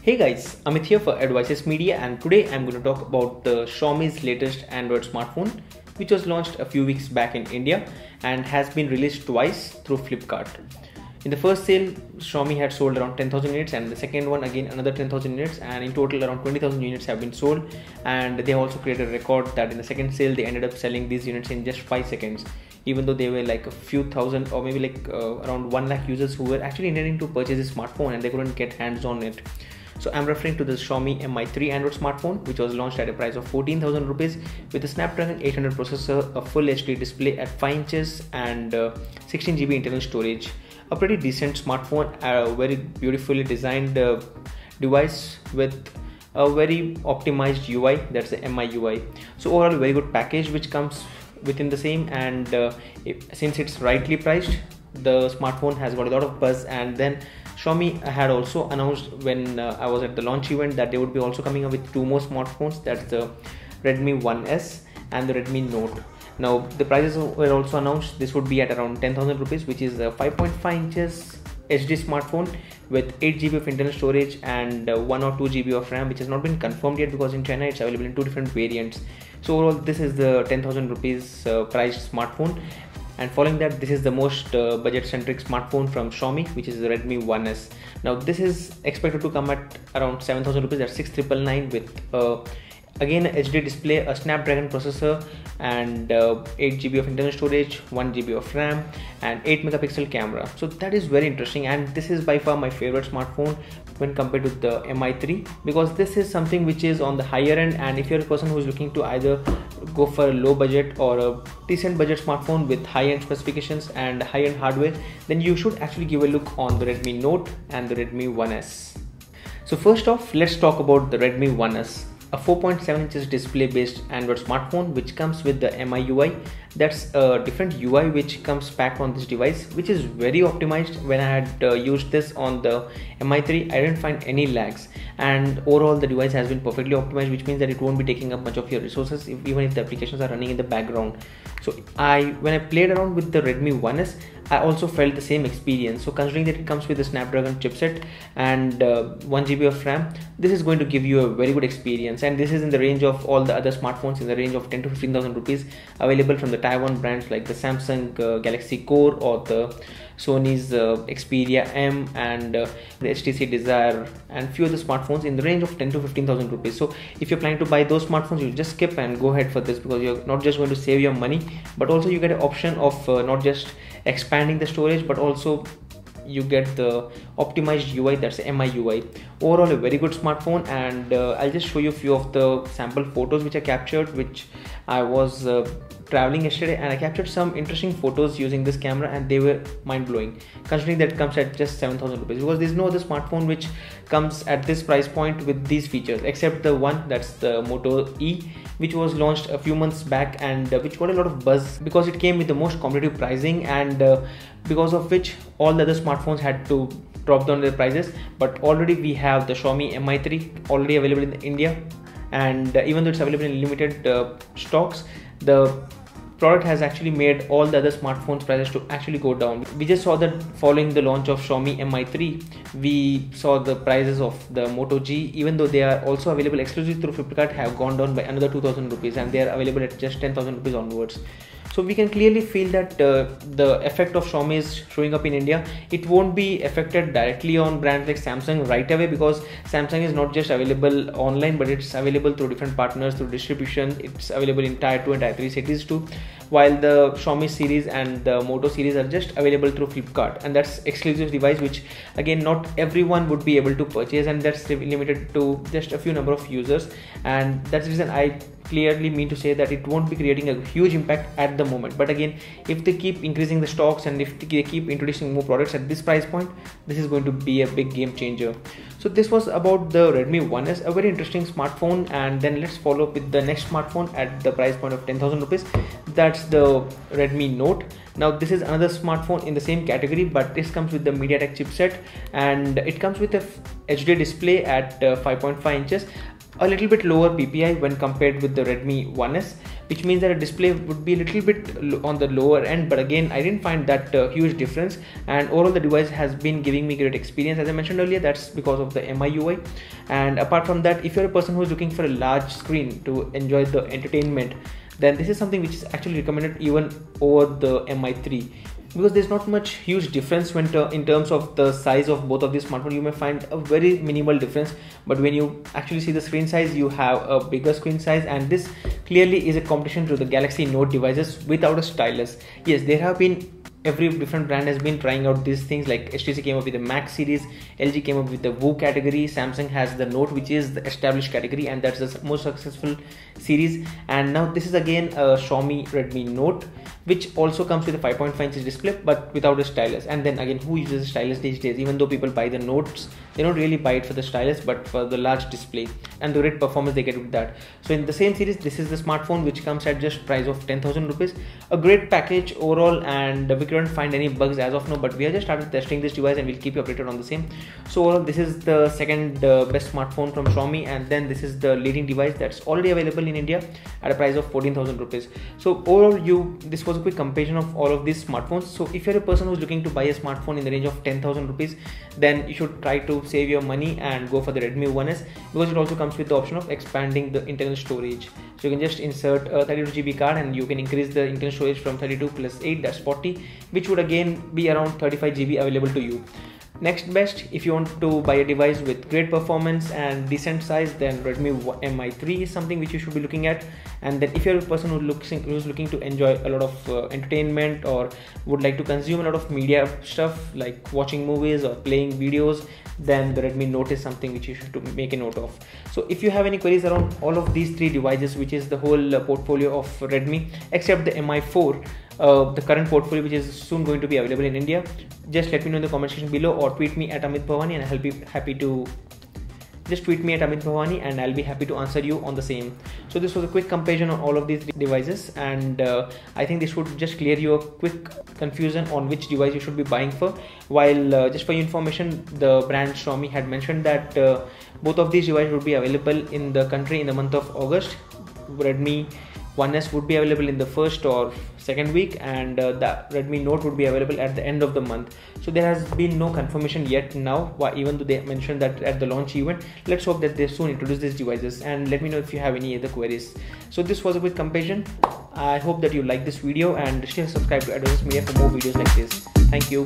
Hey guys, Amit here for Advices Media, and today I'm going to talk about Xiaomi's latest Android smartphone, which was launched a few weeks back in India and has been released twice through Flipkart. In the first sale, Xiaomi had sold around 10,000 units, and the second one again another 10,000 units, and in total around 20,000 units have been sold. And they also created a record that in the second sale they ended up selling these units in just 5 seconds, even though they were like a few thousand or maybe like around 1 lakh users who were actually intending to purchase this smartphone and they couldn't get hands on it. So I'm referring to the Xiaomi Mi 3 Android smartphone, which was launched at a price of 14,000 rupees with a Snapdragon 800 processor, a full HD display at 5 inches and 16 GB internal storage. A pretty decent smartphone, a very beautifully designed device with a very optimized UI, that's the MIUI. So overall, a very good package which comes within the same, and since it's rightly priced, the smartphone has got a lot of buzz. And then Xiaomi had also announced when I was at the launch event that they would be also coming up with 2 more smartphones, that's the Redmi 1S and the Redmi Note. Now the prices were also announced. This would be at around 10,000 rupees, which is a 5.5 inches HD smartphone with 8 GB of internal storage and 1 or 2 GB of RAM, which has not been confirmed yet because in China it's available in 2 different variants. So overall, this is the 10,000 rupees priced smartphone. And following that, this is the most budget-centric smartphone from Xiaomi, which is the Redmi 1S. Now this is expected to come at around 7,000 rupees, at 6,999 with again a HD display, a Snapdragon processor and 8 GB of internal storage, 1 GB of RAM and 8 megapixel camera. So that is very interesting, and this is by far my favorite smartphone when compared to the Mi 3, because this is something which is on the higher end. And if you're a person who is looking to either go for a low budget or a decent budget smartphone with high-end specifications and high-end hardware, then you should actually give a look on the Redmi Note and the Redmi 1S. So first off, let's talk about the Redmi 1S. A 4.7 inches display based Android smartphone which comes with the MIUI. That's a different UI which comes packed on this device, which is very optimized. When I had used this on the Mi 3, I didn't find any lags, and overall the device has been perfectly optimized, which means that it won't be taking up much of your resources even if the applications are running in the background. So when I played around with the Redmi 1S, I also felt the same experience. So considering that it comes with the Snapdragon chipset and 1 GB of RAM, this is going to give you a very good experience. And this is in the range of all the other smartphones, in the range of 10 to 15,000 rupees, available from the Taiwan brands like the Samsung Galaxy Core or the Sony's Xperia M and the HTC Desire and few other smartphones in the range of 10 to 15,000 rupees. So if you're planning to buy those smartphones, you just skip and go ahead for this, because you're not just going to save your money, but also you get an option of not just expanding the storage, but also you get the optimized UI, that's the MIUI. Overall, a very good smartphone, and I'll just show you a few of the sample photos which I captured, which I was traveling yesterday, and I captured some interesting photos using this camera, and they were mind-blowing considering that it comes at just 7,000 rupees, because there's no other smartphone which comes at this price point with these features except the one, that's the Moto E, which was launched a few months back and which got a lot of buzz because it came with the most competitive pricing, and because of which all the other smartphones had to drop down their prices. But already we have the Xiaomi Mi 3 already available in India, and even though it's available in limited stocks, the product has actually made all the other smartphones prices to actually go down. We just saw that following the launch of Xiaomi Mi 3, we saw the prices of the Moto G, even though they are also available exclusively through Flipkart, have gone down by another 2,000 rupees, and they are available at just 10,000 rupees onwards. So we can clearly feel that the effect of Xiaomi is showing up in India. It won't be affected directly on brands like Samsung right away, because Samsung is not just available online, but it's available through different partners, through distribution. It's available in tier 2 and tier 3 cities too, while the Xiaomi series and the Moto series are just available through Flipkart, and that's exclusive device which again not everyone would be able to purchase, and that's limited to just a few number of users. And that's the reason I clearly mean to say that it won't be creating a huge impact at the moment. But again, if they keep increasing the stocks and if they keep introducing more products at this price point, this is going to be a big game changer. So this was about the Redmi 1S, a very interesting smartphone. And then let's follow up with the next smartphone at the price point of 10,000 rupees. That's the Redmi Note. Now this is another smartphone in the same category, but this comes with the MediaTek chipset, and it comes with a HD display at 5.5 inches, a little bit lower PPI when compared with the Redmi 1S, which means that a display would be a little bit on the lower end, but again I didn't find that huge difference, and overall the device has been giving me great experience. As I mentioned earlier, that's because of the MIUI. And apart from that, if you're a person who is looking for a large screen to enjoy the entertainment, then this is something which is actually recommended even over the Mi3, because there's not much huge difference when in terms of the size of both of these smartphones. You may find a very minimal difference, but when you actually see the screen size, you have a bigger screen size, and this clearly is a competition to the Galaxy Note devices without a stylus. Yes, there have been, every different brand has been trying out these things. Like HTC came up with the Max series, LG came up with the Wu category, Samsung has the Note, which is the established category, and that's the most successful series. And now this is again a Xiaomi Redmi Note, which also comes with a 5.5 inch display but without a stylus. And then again, who uses a stylus these days? Even though people buy the Notes, they don't really buy it for the stylus but for the large display and the great performance they get with that. So in the same series, this is the smartphone which comes at just price of 10,000 rupees. A great package overall, and we couldn't find any bugs as of now, but we have just started testing this device and we'll keep you updated on the same. So overall, this is the second best smartphone from Xiaomi, and then this is the leading device that's already available in India at a price of 14,000 rupees. So overall, this was a quick comparison of all of these smartphones. So if you're a person who's looking to buy a smartphone in the range of 10,000 rupees, then you should try to save your money and go for the Redmi 1S, because it also comes with the option of expanding the internal storage. So you can just insert a 32GB card and you can increase the internal storage from 32 plus 8, that's 40, which would again be around 35GB available to you. Next best, if you want to buy a device with great performance and decent size, then Redmi Mi3 is something which you should be looking at. And then if you're a person who's looking to enjoy a lot of entertainment or would like to consume a lot of media stuff like watching movies or playing videos, then the Redmi Note is something which you should make a note of. So if you have any queries around all of these three devices, which is the whole portfolio of Redmi except the Mi4, the current portfolio which is soon going to be available in India, just let me know in the comment section below or tweet me at Amit Bhawani, and I'll be happy to I'll be happy to answer you on the same. So this was a quick comparison on all of these devices, and I think this would just clear you a quick confusion on which device you should be buying for. While just for your information, the brand Xiaomi had mentioned that both of these devices would be available in the country in the month of August. Redmi 1S would be available in the first or second week, and the Redmi Note would be available at the end of the month. So there has been no confirmation yet now, even though they mentioned that at the launch event. Let's hope that they soon introduce these devices, and let me know if you have any other queries. So this was a quick comparison. I hope that you like this video, and still subscribe to Advanced Media for more videos like this. Thank you.